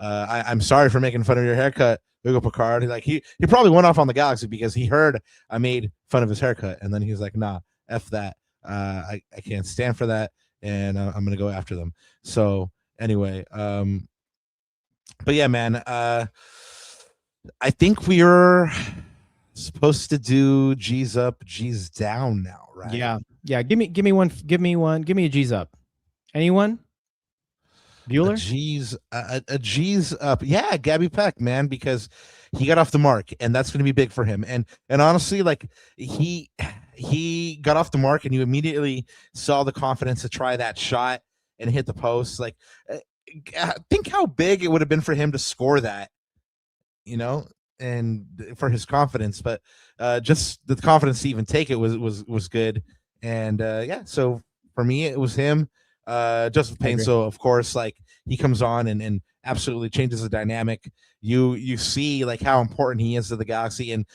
I'm sorry for making fun of your haircut, Hugo Picard. He probably went off on the Galaxy because he heard I made fun of his haircut, and then he's like, nah, F that. I can't stand for that, and I'm gonna go after them. So anyway, but yeah, man, I think we're supposed to do G's up, G's down now, right? Yeah. Give me one. Give me a G's up. Anyone? Bueller? A G's up. Yeah, Gabby Peck, man, because he got off the mark, and that's going to be big for him. And honestly, like he he got off the mark, and you immediately saw the confidence to try that shot and hit the post. Like, think how big it would have been for him to score that, and for his confidence. But just the confidence to even take it was good. And so for me, it was him. Joseph Painso, of course, like he comes on and absolutely changes the dynamic. You see like how important he is to the Galaxy, and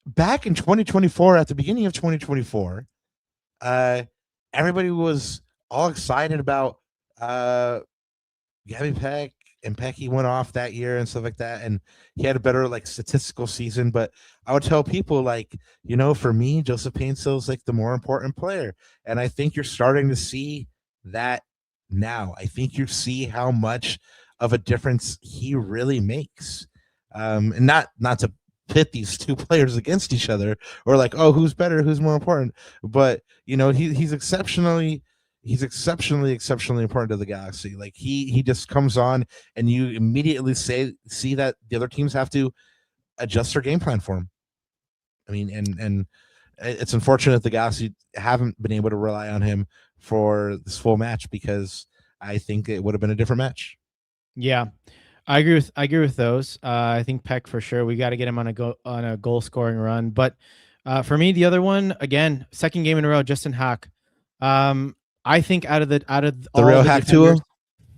back in 2024, at the beginning of 2024, everybody was all excited about Gabby Peck, and Pecky went off that year and stuff like that, and he had a better like statistical season. But I would tell people like, for me, Joseph Painsil is like the more important player, and I think you're starting to see that now. I think you see how much of a difference he really makes, and not to pit these two players against each other or like, oh, who's better, who's more important, but he's exceptionally important to the Galaxy. Like he just comes on, and you immediately see that the other teams have to adjust their game plan for him. I mean, and it's unfortunate the Galaxy haven't been able to rely on him for this full match, because I think it would have been a different match. Yeah, I agree with those. I think Peck for sure. We got to get him on a goal scoring run. But for me, the other one, again, second game in a row, Justin Hack. I think out of all real the Hack defenders,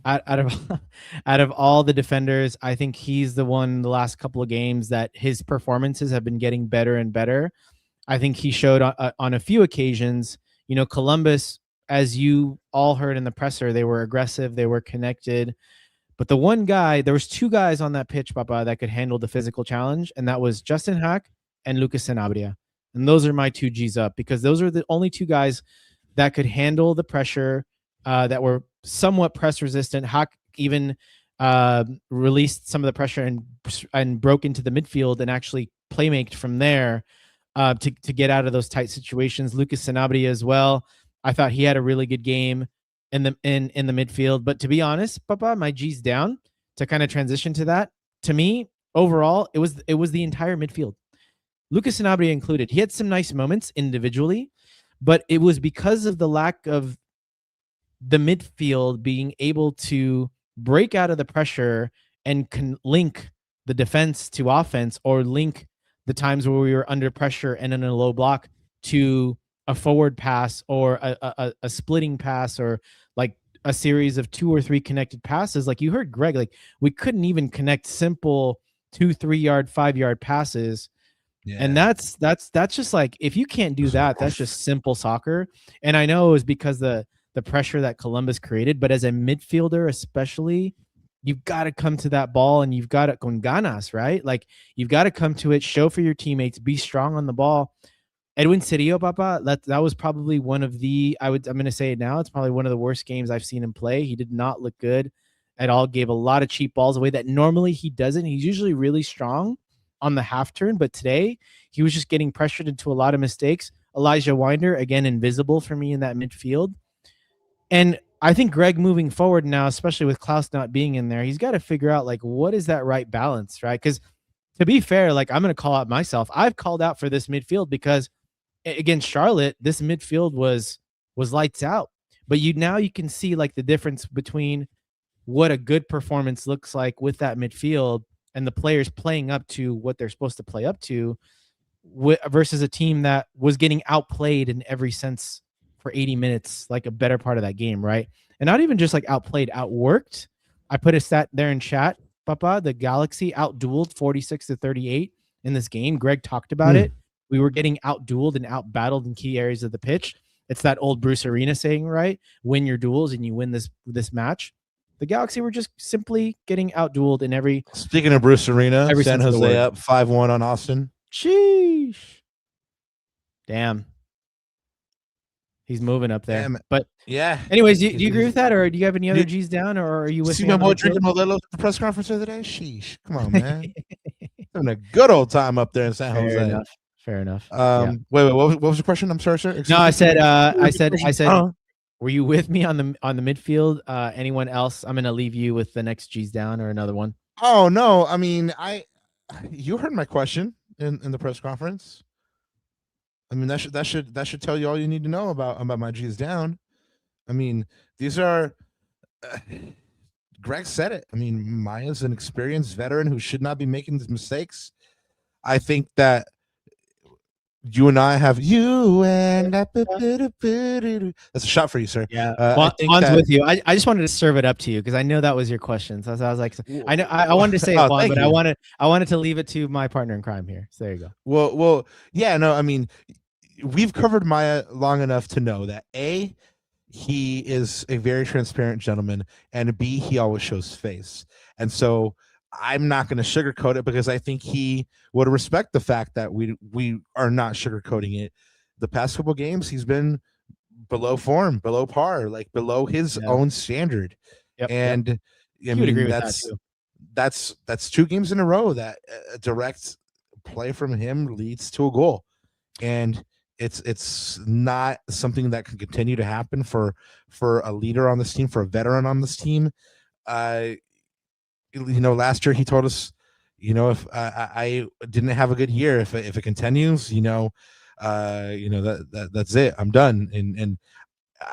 out of all the defenders, I think he's the one the last couple of games that his performances have been getting better and better. I think he showed on a few occasions, Columbus, as you all heard in the presser, they were aggressive, they were connected. But the one guy, there was two guys on that pitch, Papa, that could handle the physical challenge, and that was Justin Hack and Lucas Sanabria. And those are my two G's up, because those are the only two guys that could handle the pressure, that were somewhat press resistant. Hack even released some of the pressure and broke into the midfield and actually playmaked from there to get out of those tight situations. Lucas Sanabria as well. I thought he had a really good game in the midfield. But to be honest, Papa, my G's down to kind of transition to that. To me, overall, it was the entire midfield, Lucas Sanabria included. He had some nice moments individually, but it was because of the lack of the midfield being able to break out of the pressure and link the defense to offense, or link the times where we were under pressure and in a low block to a forward pass, or a splitting pass, or like a series of 2 or 3 connected passes. Like you heard Greg, like we couldn't even connect simple 2-3 yard, 5 yard passes. Yeah. And that's just like, if you can't do that, that's just simple soccer. And I know it was because the pressure that Columbus created, but as a midfielder, especially, you've got to come to that ball, and you've got to con ganas, right? Like you've got to come to it, show for your teammates, be strong on the ball. Edwin Cirillo, Papa, that was probably one of the, I'm going to say it now, it's probably one of the worst games I've seen him play. He did not look good at all, gave a lot of cheap balls away that normally he doesn't. He's usually really strong on the half turn, but today he was just getting pressured into a lot of mistakes. Elijah Winder, again, invisible for me in that midfield. And I think Greg moving forward now, especially with Klaus not being in there, he's got to figure out like, what is that right balance, right? Because to be fair, like I'm going to call out myself. I've called out for this midfield because against Charlotte, this midfield was lights out. But now you can see like the difference between what a good performance looks like with that midfield and the players playing up to what they're supposed to play up to, versus a team that was getting outplayed in every sense for 80 minutes, like a better part of that game, right? And not even just like outplayed, outworked. I put a stat there in chat, Papa. The Galaxy outdueled 46-38 in this game. Greg talked about it. We were getting outdueled and outbattled in key areas of the pitch. It's that old Bruce Arena saying, right? Win your duels and you win this match. The Galaxy were just simply getting outdueled in every. Speaking of Bruce Arena, San Jose up 5-1 on Austin. Sheesh. Damn. He's moving up there. Damn. But yeah. Anyways, do you agree with that, or do you have any other G's down, or are you with me? See my boy drinking Modelo at the press conference the other day? Sheesh. Come on, man. Having a good old time up there in San Jose. Fair enough. Wait. What was the question? I'm sorry, sir. Excuse me. I said. Were you with me on the midfield? Anyone else? I'm gonna leave you with the next G's down or another one. Oh no, I mean, you heard my question in the press conference. I mean, that should tell you all you need to know about my G's down. I mean, these are. Greg said it. I mean, Maya's an experienced veteran who should not be making these mistakes. I think that you and I have you and that's a shot for you, sir. Yeah, I think Juan's that with you. I just wanted to serve it up to you because I know that was your question. So I was like, I know I wanted to say it, Oh, Juan, thank but you. I wanted to leave it to my partner in crime here. So there you go. Well, yeah, no, I mean, we've covered Maya long enough to know that A, he is a very transparent gentleman, and B, he always shows face. And so I'm not going to sugarcoat it because I think he would respect the fact that we are not sugarcoating it. The past couple games, he's been below form, below par, like below his Yeah. own standard. Yep. And I You would mean, agree with that too. that's 2 games in a row that a direct play from him leads to a goal. And it's not something that can continue to happen for a leader on this team, for a veteran on this team. Last year he told us, if I didn't have a good year, if it continues, that's it. I'm done. And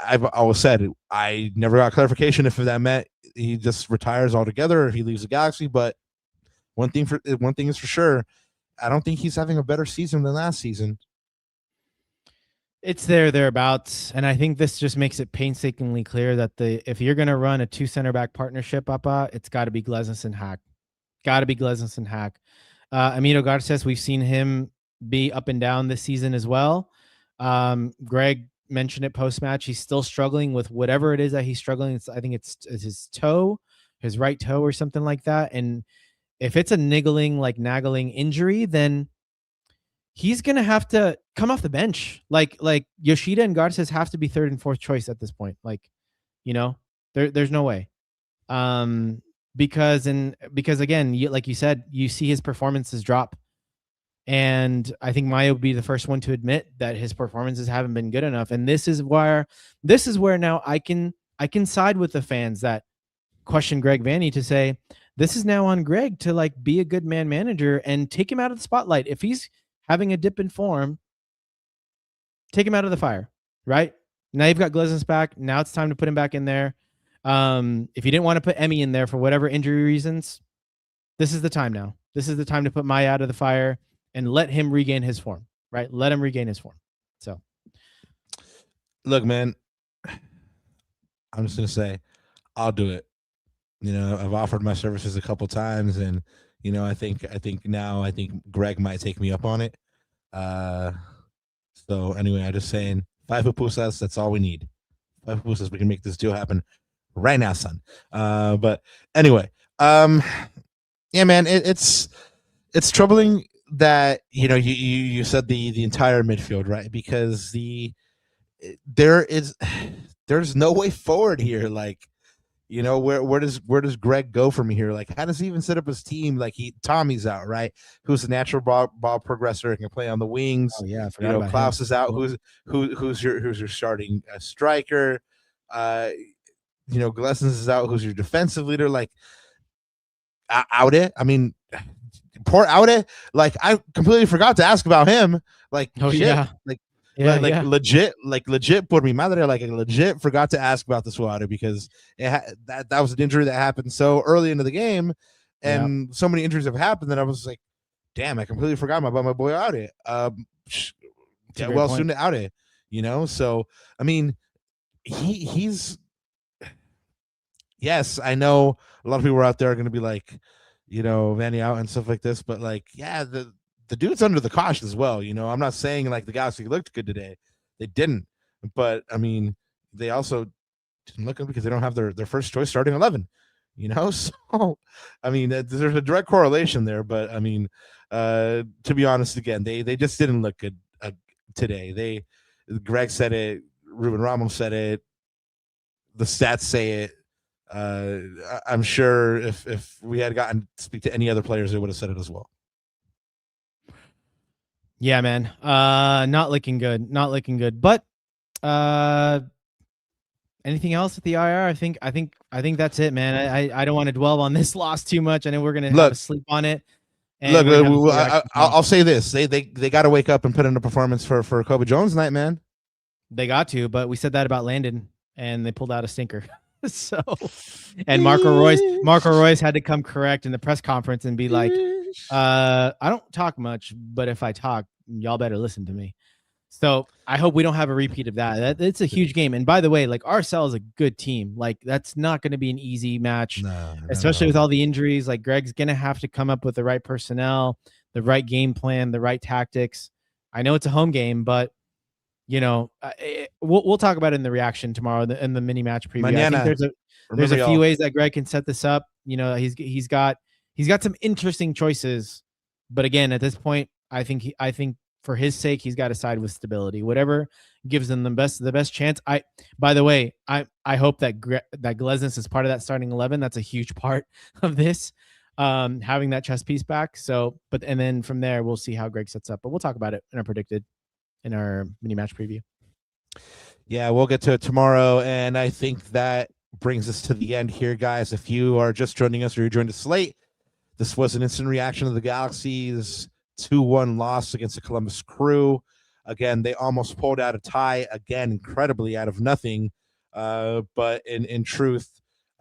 I've always said I never got clarification if that meant he just retires altogether or he leaves the Galaxy. But one thing is for sure, I don't think he's having a better season than last season. It's thereabouts, and I think this just makes it painstakingly clear that if you're going to run a 2 center back partnership, Papa, it's got to be Glesnes and Hack. Got to be Glesnes and Hack. Amito Garces, we've seen him be up and down this season as well. Greg mentioned it post match. He's still struggling with whatever it is that he's struggling. I think it's his toe, his right toe, or something like that. And if it's a nagging injury, then he's going to have to come off the bench. Like Yoshida and Garces have to be 3rd and 4th choice at this point. There's no way. Because again, like you said, you see his performances drop. And I think Maya would be the first one to admit that his performances haven't been good enough. And this is where now I can side with the fans that question Greg Vanney to say, this is now on Greg to be a good man manager and take him out of the spotlight. If he's having a dip in form, take him out of the fire, right? Now you've got Glesnes back. Now it's time to put him back in there. If you didn't want to put Emmy in there for whatever injury reasons, this is the time now. This is the time to put Maya out of the fire and let him regain his form, right? Let him regain his form. So, look, man, I'm just going to say, I'll do it. I've offered my services a couple times, and I think Greg might take me up on it. So anyway, I'm just saying 5 pupusas, that's all we need. 5 pupusas, we can make this deal happen right now, son. But anyway, yeah, man, it's troubling that you said the entire midfield, right? Because there's no way forward here. Where does Greg go from here? How does he even set up his team? Tommy's out, right? Who's a natural ball progressor and can play on the wings. Oh yeah, Klaus is out. Who's your starting striker? Glesnes is out. Who's your defensive leader? Aude. I mean, poor Aude. I completely forgot to ask about him. Yeah. Legit por mi madre, I legit forgot to ask about this water because that was an injury that happened so early into the game, and so many injuries have happened that I was like, damn, I completely forgot about my boy Aude. Soon to Aude, So I mean, he's yes, I know a lot of people out there are going to be like, Vanney out and stuff like this, but the dude's under the caution as well. I'm not saying the Galaxy looked good today. They didn't. But, I mean, they also didn't look good because they don't have their first choice starting 11. So, I mean, there's a direct correlation there. But, I mean, to be honest, again, they just didn't look good today. Greg said it. Ruben Ramos said it. The stats say it. I'm sure if we had gotten to speak to any other players, they would have said it as well. Yeah, man. Not looking good. Not looking good. But anything else with the IR? I think that's it, man. I don't want to dwell on this loss too much. I know we're gonna have a sleep on it. And Look, we're gonna have a full I, reaction tomorrow. I'll say this: they got to wake up and put in a performance for Kobe Jones night, man. They got to, but we said that about Landon, and they pulled out a stinker. So, and Marco Royce had to come correct in the press conference and be like, I don't talk much, but if I talk, y'all better listen to me. So I hope we don't have a repeat of that. It's a huge game. And by the way, like RSL is a good team. Like that's not going to be an easy match, especially with all the injuries. Like Greg's going to have to come up with the right personnel, the right game plan, the right tactics. I know it's a home game, but you know, we'll talk about it in the reaction tomorrow in the mini match preview. Mañana. I think there's a few ways that Greg can set this up. You know, he's got some interesting choices, but again, at this point, I think for his sake, he's got to side with stability. Whatever gives them the best chance. By the way, I hope that Glesnes is part of that starting 11. That's a huge part of this, having that chess piece back. So, and then from there, we'll see how Greg sets up. But we'll talk about it in our mini match preview. Yeah, we'll get to it tomorrow, and I think that brings us to the end here, guys. If you are just joining us or you joined us late, this was an instant reaction of the Galaxy's 2-1 loss against the Columbus Crew. Again, they almost pulled out a tie, again, incredibly out of nothing. But in truth,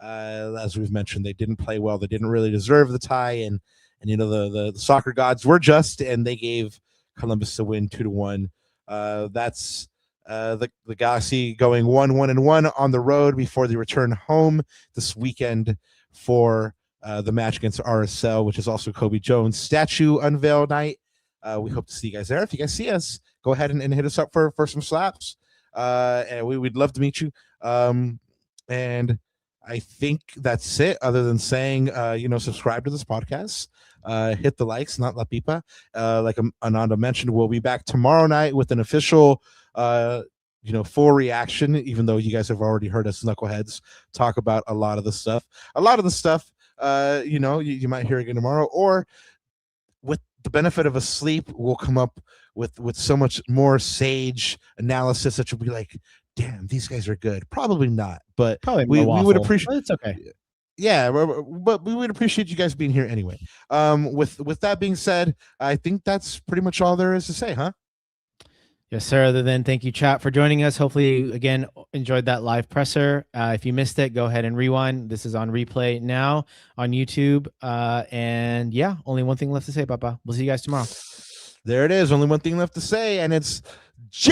as we've mentioned, they didn't play well. They didn't really deserve the tie, and you know the soccer gods were just, and they gave Columbus the win 2-1. That's the Galaxy going 1-1-1 on the road before they return home this weekend for the match against RSL, which is also Kobe Jones statue unveil night. We hope to see you guys there. If you guys see us, go ahead and hit us up for some slaps. And we'd love to meet you. And I think that's it, other than saying, subscribe to this podcast. Hit the likes, not La Pipa. Like Ananda mentioned, we'll be back tomorrow night with an official full reaction, even though you guys have already heard us knuckleheads talk about a lot of the stuff. You might hear again tomorrow, or with the benefit of a sleep, we'll come up with so much more sage analysis that you'll be like, damn, these guys are good. Probably not, but we would appreciate. It's okay. Yeah, but we would appreciate you guys being here anyway. With that being said, I think that's pretty much all there is to say, huh? Yes, sir. Other than thank you, chat, for joining us. Hopefully, you, again, enjoyed that live presser. If you missed it, go ahead and rewind. This is on replay now on YouTube. And yeah, only one thing left to say, Papa. We'll see you guys tomorrow. There it is. Only one thing left to say, and it's Jesus.